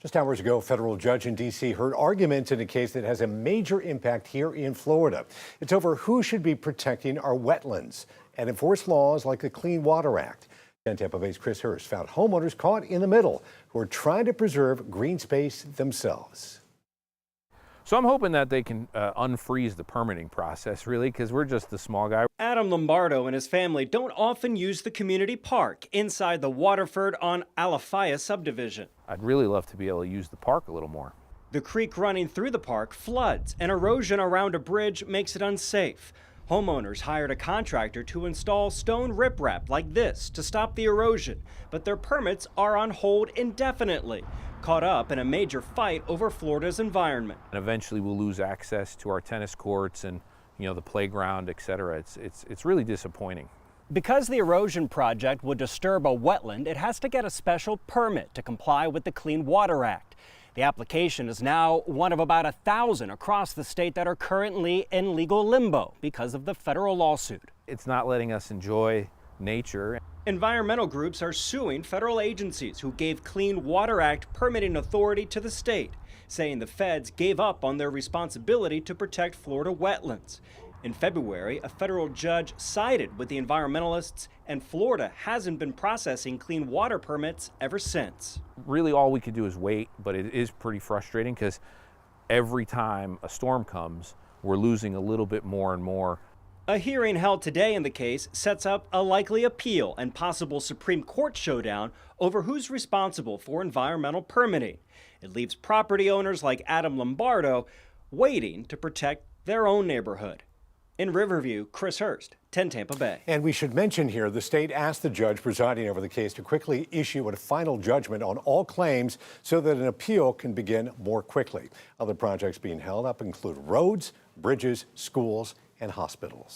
Just hours ago, a federal judge in D.C. heard arguments in a case that has a major impact here in Florida. It's over who should be protecting our wetlands and enforce laws like the Clean Water Act. 10 Tampa Bay's Chris Hurst found homeowners caught in the middle who are trying to preserve green space themselves. So I'm hoping that they can unfreeze the permitting process, really, because we're just the small guy. Adam Lombardo and his family don't often use the community park inside the Waterford on Alafia subdivision. I'd really love to be able to use the park a little more. The creek running through the park floods, and erosion around a bridge makes it unsafe. Homeowners hired a contractor to install stone riprap like this to stop the erosion, but their permits are on hold indefinitely, caught up in a major fight over Florida's environment. And eventually we'll lose access to our tennis courts and, the playground, et cetera. It's really disappointing. Because the erosion project would disturb a wetland, it has to get a special permit to comply with the Clean Water Act. The application is now one of about 1,000 across the state that are currently in legal limbo because of the federal lawsuit. It's not letting us enjoy nature. Environmental groups are suing federal agencies who gave Clean Water Act permitting authority to the state, saying the feds gave up on their responsibility to protect Florida wetlands. In February, a federal judge sided with the environmentalists, and Florida hasn't been processing clean water permits ever since. Really, all we could do is wait, but it is pretty frustrating because every time a storm comes, we're losing a little bit more and more. A hearing held today in the case sets up a likely appeal and possible Supreme Court showdown over who's responsible for environmental permitting. It leaves property owners like Adam Lombardo waiting to protect their own neighborhood. In Riverview, Chris Hurst, 10 Tampa Bay. And we should mention here, the state asked the judge presiding over the case to quickly issue a final judgment on all claims so that an appeal can begin more quickly. Other projects being held up include roads, bridges, schools, and hospitals.